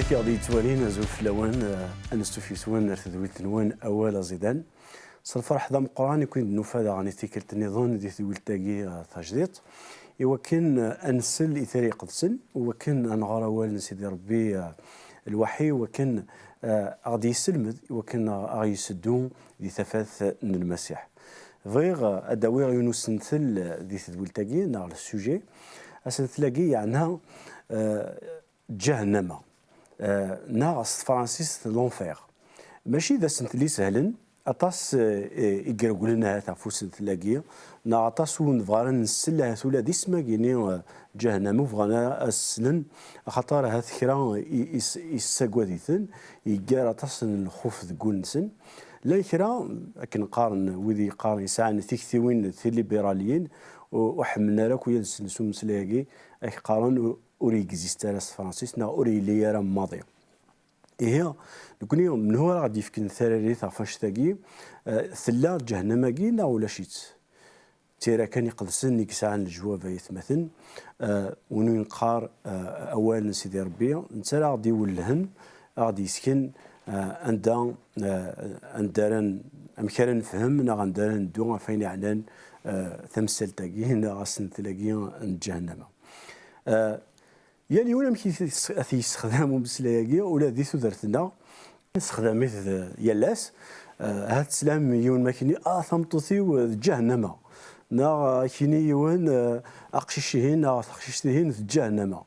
كي غادي يتوالين زوج فلاوان انستو في سوان ثدويل تنوان اولا زيدان صرفرح ذا مقران يكون نفاذ عن تيكل النظام دي ثدويل تاقي تجديد وكان انسل اثري قدسن وكان انغراوال سيدي ربي الوحي وكان غادي يسلم وكان غادي يسدو دي ثفاث المسيح فيغ اداوير يونس نثل دي ثدويل تاقي نار السوجي اسن تلاقي يعني جهنم ناقص فرانسيس لونفير ماشي ذا سنت لي سهلن اطاس يقرقوا لنا هذا فوس تلاقي ناطاس ونفغانا نسلها ثولا دي سماكيني جهنم وفغانا السنن خاطر هذا كرا يساكواديثن يقرا طاس الخوف تقول نسن لا كرا كنقارن وذي قارن يسعى تيكثيوين في الليبراليين وحملنا لك ويا السنسو مسلاقي قارن اوري اكزيستالاس فرانسيس نا اوري لي راه ماضيه هي نكوني من هو غادي يفكن ثراري تاع فاشتاقي ثلا جهنماكي نا ولا شيت تيرا كان يقدسن يكسعن الجواب يتمثل ونو ينقار اولا سيدي ربي انت راه غادي يولهن غادي يسكن عندنا امكان نفهم نا غندار ندو فين يعلن تمثل تاقي نا غاسن تلاقي جهنم يعني ولا مكي يستخدموا مسلاقي ولا ذي ثدرتنا استخدامات يلاس هاد السلام يون ماكيني ثمطوثي جهنم نا كيني يون اقشيشهين نا تقشيشتهين في جهنم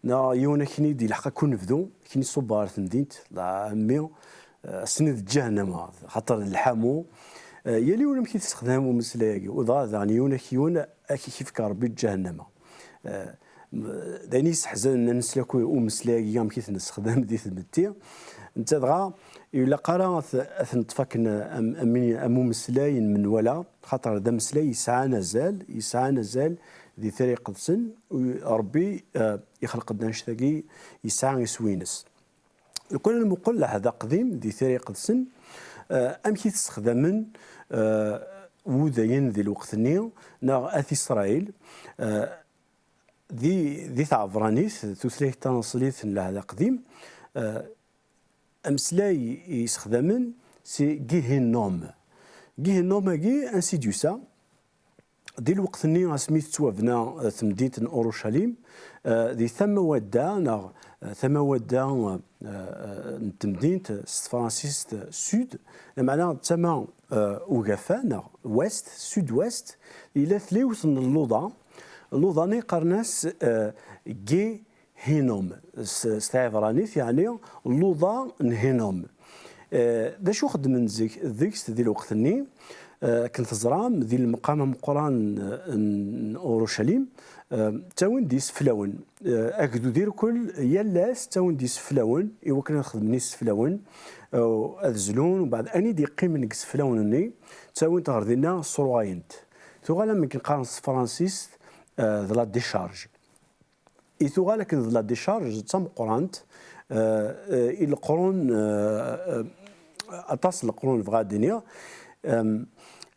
نا يون كيني دي الحق كون نفدو كيني صبار تندينت لا مي سند جهنم خاطر الحامو يلي ولا مكي تستخدموا مسلاقي وضا يعني يون كيون كيف كربي جهنم داني يستحزن نسلكو ومسلاقي يوم كيف نستخدم دي ثمتي انت دغا الا قرا ثنتفكن امو مسلاين من ولا خاطر ذا مسلاي يسعى نزال ذي طريقه سن ربي يخلق دانشتاقي يسعى يسوينس كل المقول هذا قديم ذي طريقه سن ام كي تستخدم وذين ذي الوقت نيو نا اثي اسرائيل ذي تعبرانيث تثليه تنصليث لهذا قديم امسلاي يستخدمن سي جيهنوم جي انسيديوسا دي الوقت ني سميت توافنا تمدينه اورشليم ذي ثم ودا تمدينه فرانسيس سود معناها تما وقفانا ويست سود ويست الى ثليوث من اللوضاني قرناس جي هينوم ستعبرانيث يعني اللوضا نهينوم دا شو خدم من ذيكس ذي الوقت ني كنت زرام ذي المقام مقران اورشليم تاون ديس فلاون اكدو دير كل يلاس تاون ديس فلاون ايوا كنا نخدم نيس فلاون اذزلون وبعد اني دي قيم نكس فلاون ني تاون تغردينا صروينت ثغالا من كنقارن فرانسيس ذلا ديشارج إذا لكن ذلا ديشارج تم قرانت القرون أتصل القرون في الدنيا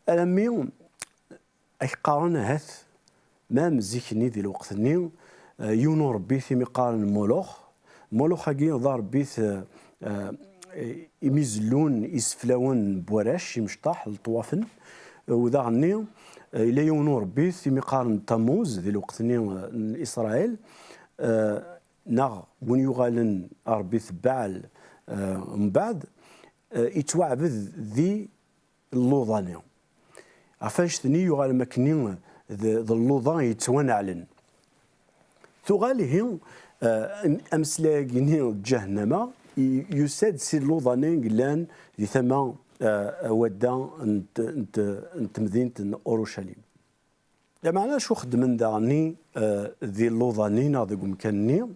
ألمي أيقارن هث ما مزيكني ذي الوقت نيو يونو ربي في مقارن مولوخ هاكي ضار بيث يميزلون يسفلاون بوراش يمشطاح الطوافن وذا عنيو إلا يونو ربي في مقارن تموز ذي الوقت نيو إسرائيل نغ وين يغالن ربي ثبعل من بعد يتوعبد ذي اللوضاني عفاش ثني يغال مكنين ذي اللوضان يتوانعلن ثغالي هي امسلاقيني جهنم يساد سي اللوضاني قلان ذي ثما ودا انت مدينه اورشليم معناها شو خدمن داني ذي اللوضاني ناضي مكانني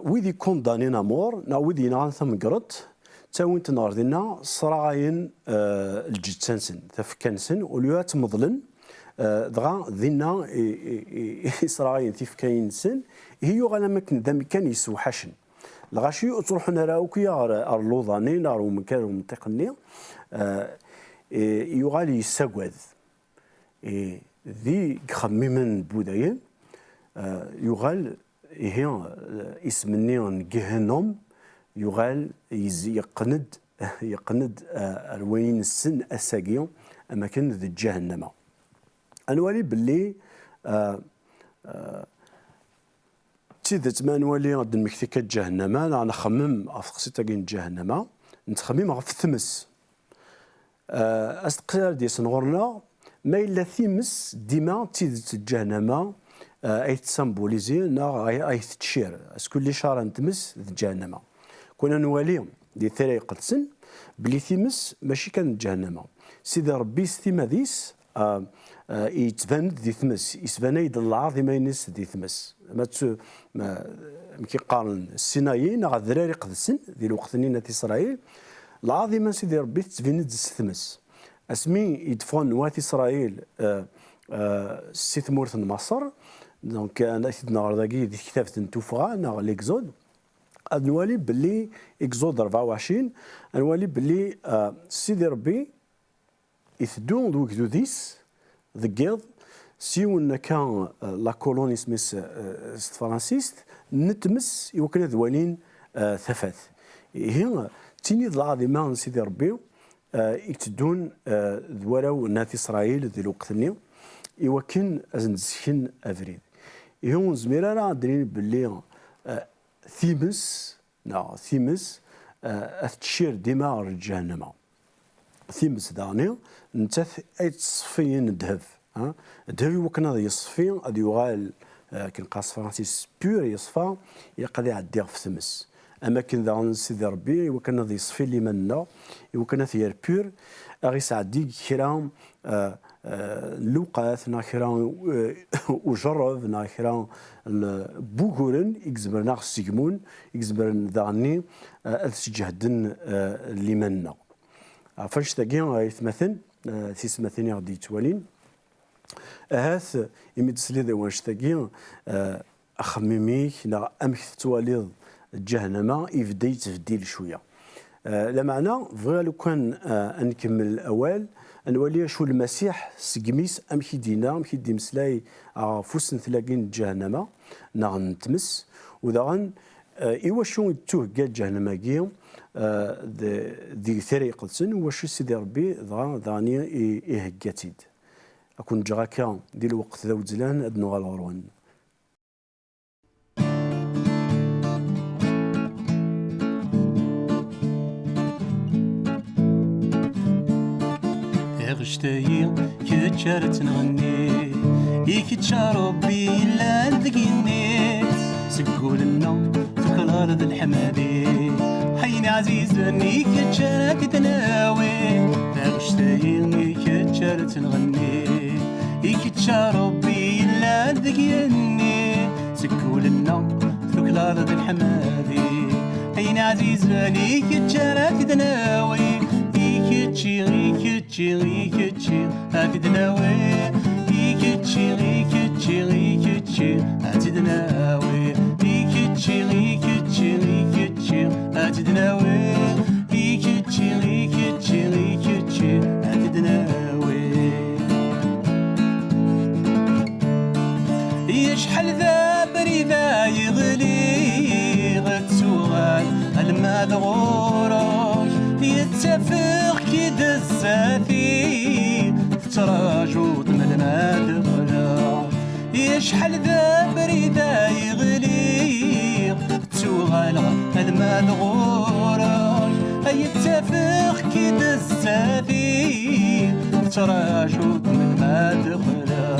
ويدي كوندانينا مور نا ويدي نغان ثم قرط تاوين تناردينا صراعين الجتسنسن تفكنسن وليات مظلن دغا ذينا صراعين تفكينسن هي غالا مكن ذا مكان يسوحشن الغاشي تروحنا راوكيا اللوضاني نارو مكان منطقني يغالي يساقوذ ذي خميمن بوداين يغال هي اسمني جهنم يغال يقند الوين السن الساقي أماكن ذي جهنم. أنوالي باللي تيدت ما نولي غد المكتكة جهنم أنا نخمم أفقسيتا كين جهنم نتخمم غف الثمس أستقرار دي سنغورنا ما إلا ثمس ديما تيدت جهنم أي تسامبوليزي نا أي تشير اسكو اللي شارع نتمس جهنم كنا نوالي دي ثري قدسن بلي ثمس ماشي كان جهنم سيدي ربي ثيما ديس يتبان دي ثمس يتبان يد العظيم ينس دي ثمس ما كيقارن السينايين غا الذراري قدسن ديال الوقت نينا اسرائيل العظيمه سيدي ربي تبين الثمس اسمي يدفون وات اسرائيل سي ثمورث مصر دونك انا سيدنا غرداكي دي كتاب تنتوفغا نا ليكزود نولي باللي اكزود 24 نولي باللي سيدي ربي يثدون دوك دوديس ذكيض سيون كان لا كولوني سميس فرانسيست نتمس يوكل ذوالين ثفاث هي تيني العظيمه سيدي ربي يتدون ذولاو نات اسرائيل ذي الوقت يوكن ازنزكن افريد يهون زميرا عندنا باللي ثيمس أتشير دماغ جهنم ثيمس داني نتاث أي تصفين الذهب الذهب يمكن هذا يصفي هذا يغال كنقاس فرنسيس بيور يصفى يقضي عدي في ثمس أما كن ذا سيدي ربي يمكن هذا يصفي اللي منا يمكن هذا بيور أغي سعدي كرام لوقات ناخران وجرب ناخران بوغورن يكزبرنا السيجمون يكزبرن داني السجهدن اللي منا فاش تاقي يتمثل تيسمثلني غادي يتوالين هاث يمدسلي ذا واش تاقي اخمميك نا امك تواليض جهنم يبدا يتفديل شويه لا معنى فغا لو كان نكمل الاول نولي شو المسيح سقميس امشي دينا امشي دي مسلاي فوسن ثلاقين جهنم ناغ نتمس وذا ايوا شو توه قال جهنم كيوم ذي ثري قدسن واش سيدي ربي ذاني يهكاتيد اكون جراكا ديال الوقت ذا وزلان ادنو غالغرون غشتاي كتشارت نغني يكتشا ربي إلا ذقيني سقول لنا في الأرض الحمادي حيني عزيزني كتشارك تناوي غشتاي كتشارت نغني يكتشا ربي إلا ذقيني سقول لنا في الأرض الحمادي حيني عزيزني كتشارك تناوي يكتشي هاتدناوي يكتشي هاتدناوي يكتشي هاتدناوي يكتشي هاتدناوي يشحال ذا بريدا يغلي غتسوغال الماء غورك يتفق كيد الساثي تراجوط من الماء غلا يشحال ذا بريدا يغلي تسوغال الماء غورك يتفق كيد الساثي تراجوط من الماء غلا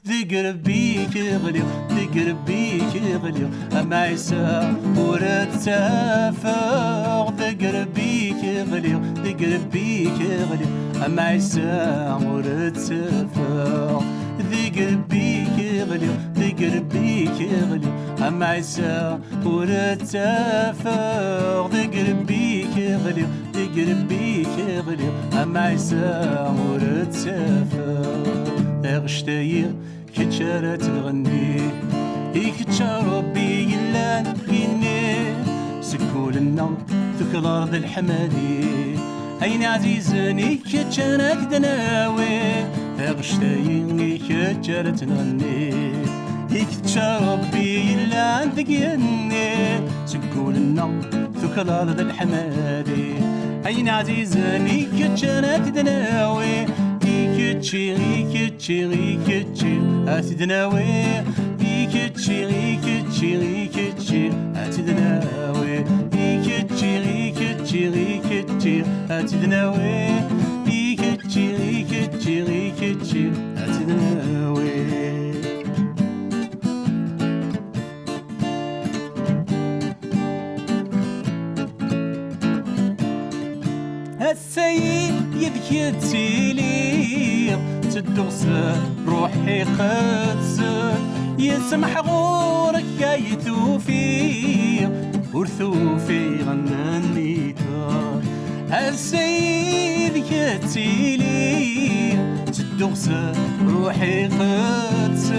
ذي قربيك يغلي ذي قربيك يغلي أما عيسى ورد سافر ذي قربيك يغلي ذي قربيك يغلي أما عيسى ورد سافر ذي قربيك يغلي ذي قربيك يغلي أما عيسى ورد سافر ذي قربيك يغلي ذي قربيك يغلي أما عيسى ورد سافر غشتاي كتشارت الغني يكتشا ربي إلا نقيني سكول لنا ذوك الأرض الحمادي أين عزيزني كتشارك دناوي غشتاي كتشارت الغني يكتشا ربي إلا نقيني سكول لنا ذوك في الأرض الحمادي أين عزيزني كتشانا تدناوي يكتشي يكتشي يكتشي أتدناوي يكتشي يكتشي يكتشي أتدناوي يكتشي يكتشي يكتشي أتدناوي يكتشي يكتشي يكتشي أتدناوي السيد يذكي تسيلي تدوس روحي خدس يسمح غورك يا يثوفي ورثوفي غناني تار السيد يتسيلي تدوس روحي قدس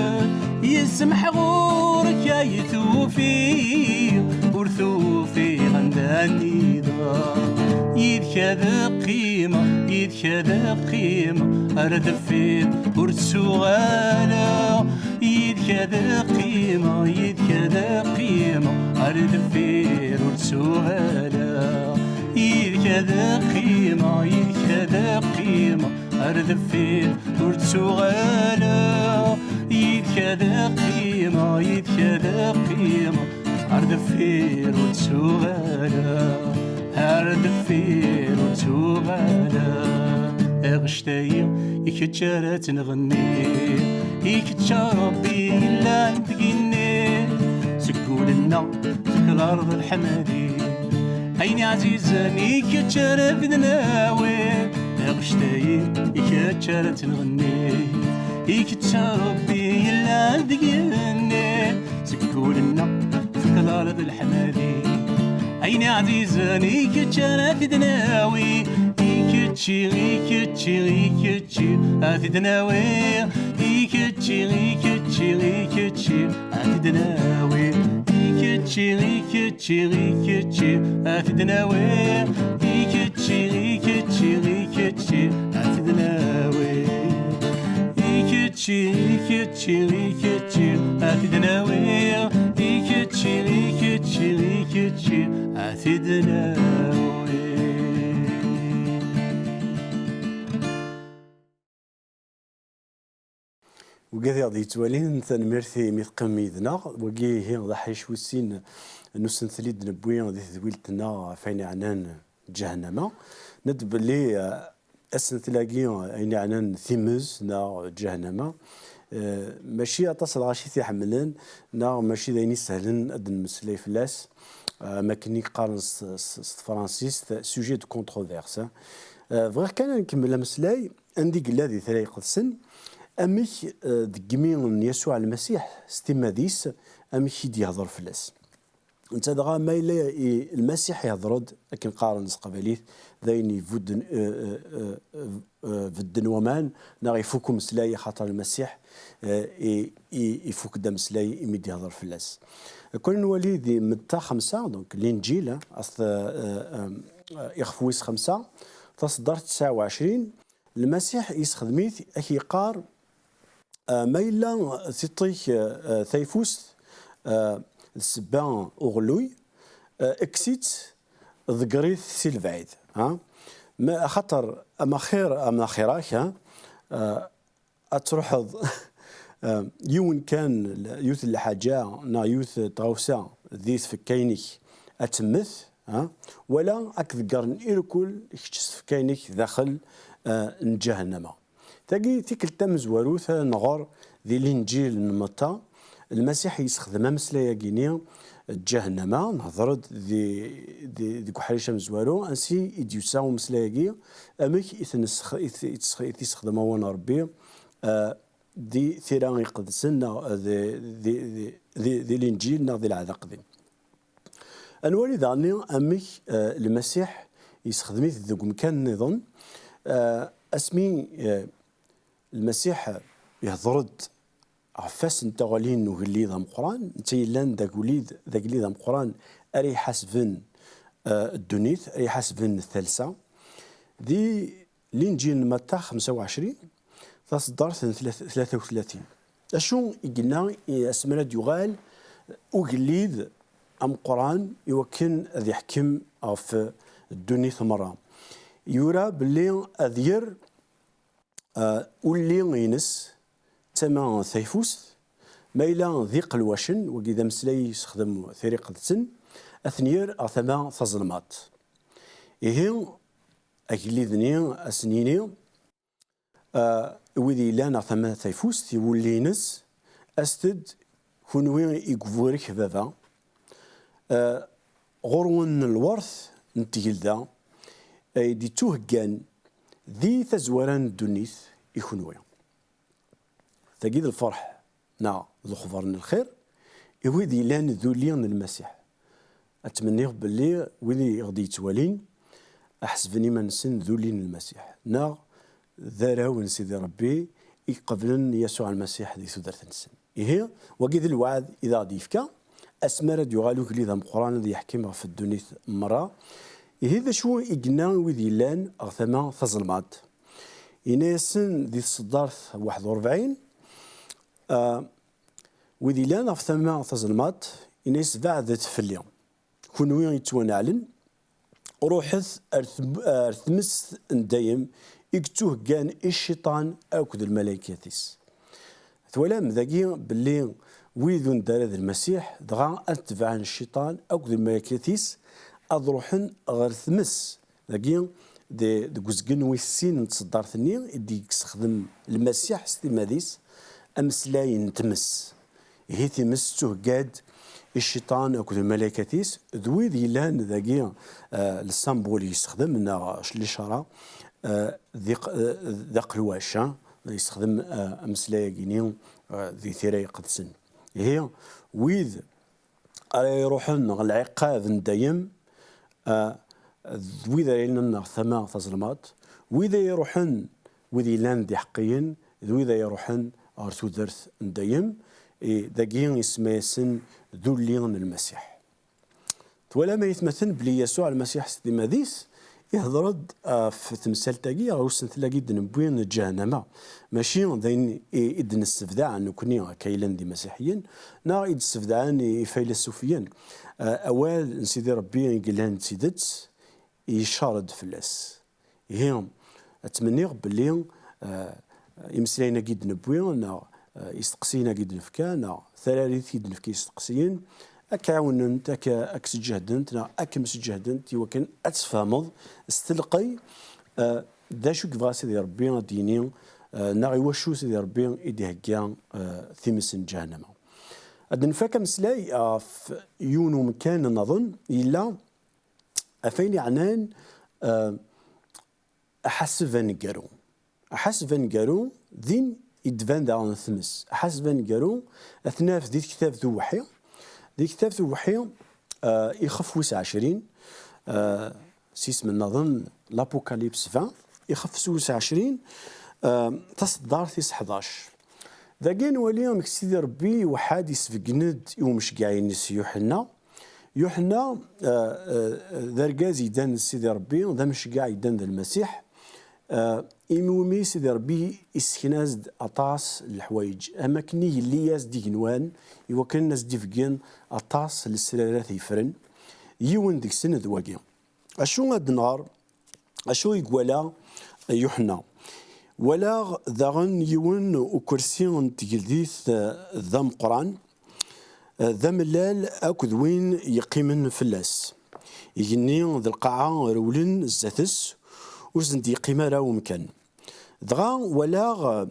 يسمح غورك يا يثوفي ورثوفي غناني دار يدك هذا قيمة يدك هذا قيمة أرد فين ورسوغالا يدك هذا قيمة يدك هذا قيمة أرد فين ورسوغالا يدك هذا قيمة يدك هذا قيمة أرد فين ورسوغالا يدك هذا قيمة يدك هذا قيمة أرد فين ورسوغالا هارد فير وتوغالا اغشتاي يكتشارات نغني يكتشا ربي إلا نتقني سكول لنا في الأرض الحمادي أين عزيزاني يكتشارات بدناوي اغشتاي يكتشارات نغني يكتشا ربي إلا نتقني سكول لنا في الأرض الحمادي أين عزيزاني كتشانا في دناوي يكتشي يكتشي يكتشي في دناوي يكتشي يكتشي يكتشي في دناوي يكتشي يكتشي يكتشي في دناوي يكتشي يكتشي يكتشي في دناوي يكتشي يكتشي يكتشي في دناوي يكتشي يكتشي يكتشي عتدناوي وكذا غادي يتوالين تنمرثي مثقم يدنا وكي هي ضحي شوسين نسن ثليد نبوي غادي ثويلتنا فين عنان جهنم ندب لي اسن تلاقي اين عنان ثيمز نا جهنم ماشي اتصل غاشي تيحملن نا ماشي دايني سهلن ادن مسلي فلاس ما كني قارن فرانسيس سوجي دو كونتروفيرس فغير كان نكمل مسلاي عندي قلا ذي ثري قدسن اميك دقمين يسوع المسيح ستيماديس اميك يدي يهضر فلاس انت دغا ما الا المسيح يهضرد لكن قارن قباليث ذايني فودن فدن ومان نا يفوكو مسلاي خاطر المسيح يفوك دا مسلاي يمد يهضر فلاس كون نولي ذي متى 5 دونك الانجيل يخفويس 5 تصدر 29 المسيح يستخدميث اكي قار ما الا تيطيك ثيفوس السبان اغلوي اكسيت ذكريث سيلفايد ها ما خطر اما خير اما خيراك اتروح يون كان يوث الحاجة نا يوث طاوسا ذيث في كينيك اتمث ها ولا اكذكر الكل في كينيك داخل جهنم تاقي تيك التمز وروثا نغر ذي الانجيل نمطا المسيح يستخدم مسلايا كينيا جهنم نهضرد ذي كحريشة مزوارو انسي يديوساو مسلايا امك يستخدم وانا ربي دي ثيران يقدسنا ذي الانجيل ذي العذق ذي انوالي ذاني امك المسيح يستخدم ذوك مكان نظن اسمي المسيح يهضرد عفاس انت غالين وغلي ذا مقران انت لان ذاك وليد ذاك لي ذا مقران اري حسبن الدنيث اري حسبن الثالثه ذي الانجيل متى 25 تصدر 33 اشو قلنا اسمنا يغال وقليد أم قرآن يوكن ذي يحكم في الدنيا ثمرة يورا باللي أذير واللي ينس تما ثيفوس ما إلا ذيق الوشن وكذا مسلاي يستخدم ثريقة سن أثنير أثما تظلمات إيه أكلي ذني أسنيني وذي لان أثما ثيفوس يولي ينس أستد كونوين يقفورك بابا غرون الورث نتجلدا دي توهجان ذي تزوران الدنيث يكونوين تجد الفرح نا ذو خبرنا الخير وذي لان ذوليان المسيح أتمنى باللي وذي غدي يتوالين أحسبني ما نسن ذولين المسيح نا ذراون سيدي ربي يقبلن يسوع المسيح ذي ثدرة السن إيه وقيد الوعد إذا غادي يفكا أسمرد يغالوك اللي ذا القرآن ذي يحكم في الدنيا مرة إيه ذا شو إجنا وذي لان أغثما تظلمات إناسن ذي الصدارث 41 وذي لان أغثما تظلمات إناس بعد تفليا كونوين يتوانعلن روحث أرثمس دايم يكتوه كان الشيطان أكد الملائكة ثولام ذاكي باللي ويذون دار المسيح دغا أتبع الشيطان أكد الملائكة أضروحن غير ثمس ذاكي دي جزجن ويسين تصدر ثني يدي يستخدم المسيح استماديس أمسلاين تمس هي تمس توهجاد الشيطان أكد الملائكة ذوي ذي لان ذاكي السامبول يستخدم لنا الإشارة ذاق الواشا يستخدم أمسلايا كينيو ذي ثيراي قدسن هي ويذ يروحن العقاب دايم وإذا لنا ثما تظلمات وإذا يروحن وذي لان ذي حقيين وإذا يروحن أرثو درث دايم ذاكين يسميسن ذولين المسيح ولا ما يتمثل بلي يسوع المسيح سيدي ماديس يهضرد في تمثال تاقي راه تلاقي دنبوين جهنم ماشي ذين إدن السفداع أنه كوني كايلان دي مسيحيين نا إد السفداعان فيلسوفيين أوال سيدي ربي قلان سيدت يشارد فلاس هي أتمنى باللي يمسلينا قيد نبوين يستقسينا قيد نفكا ثلاثي قيد نفكا يستقسيين أكعاوننت أكسجهدنت أكمسجهدنت وكان أتفهمض استلقي دا شو كفا سيدي ربي ديني ناغي وشو سيدي ربي إدي هكا ثمس جهنم أدن فاكا مسلاي في يونو مكان نظن إلا أفين عنان أحس فان قارو ذين يدفان دا ثمس أحس فان قارو أثناء في ذي كتاب ذو وحي ذي كتاب ذو وحي يخف 29 سيسم النظن لابوكاليبس 20 يخف 29 تصدر ثيس 11 ذا كان وليهم كسيدي ربي وحادث في جند يومش قاعين نس يوحنا ذا رقاز يدان سيدي ربي ذا مش قاع يدان ذا المسيح إمومي سيدي ربي إسكناز أطاس الحوايج أما كني اللي ياز ديجنوان يوكن ناس ديفجين أطاس للسلالات يفرن يون ديك سنة ذواقي أشو غاد نهار أشو يقولا يوحنا ولا ذاغن يون وكرسي تجلديث ذا مقران ذا ملال أكد وين يقيمن فلاس يجني ذا القاعة رولن الزاتس وزندي قيمة راو مكان دغا ولا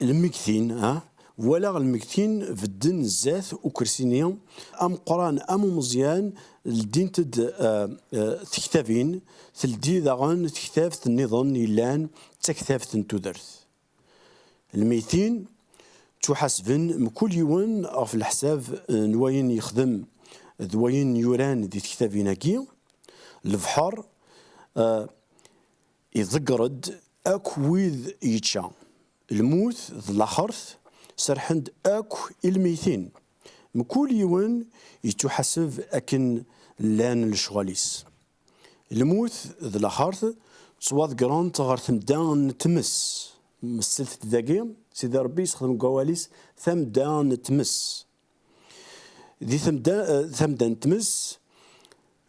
المكثين ولا المكثين في الدين الزاث وكرسينيا أم قران أم مزيان الدين تد تكتابين ثلدي دغان تكتاب النظام يلان تكتاب تودرث الميتين تحسبن مكل يوم في الحساب نواين يخدم ذوين يوران دي تكتابيناكي البحر يذقرد أكويذ يتشا الموت ذ الآخرث سرحند أكو الميتين مكل يوم يتحسب أكن لان الشغاليس الموت ذ الآخرث صواد قران تغار ثمدان تمس مسلت داقيم سيدي ربي يستخدم قواليس ثمدان تمس ذي ثمدا نتمس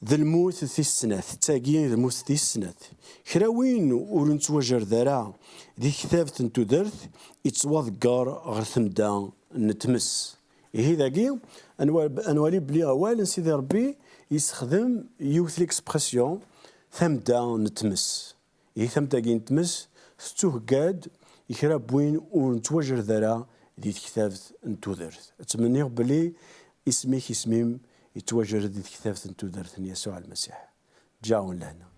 ذا الموت ذي السنات تاقي ذا الموت ذي السنات كراوين ورنتواجر ذرا ذي كتابة تودرث يتواذكر غير ثمدا نتمس هي ذاكي انوالي بلي غوال سيدي ربي يستخدم يوث ليكسبرسيون ثمدا نتمس هي ثمدا كي نتمس ستوهكاد يكرا بوين ونتواجر ذرا ذي كتابة تودرث اتمنى بلي اسميك اسميم يتواجد ذي كتابة تودرث يسوع المسيح جاون لهنا.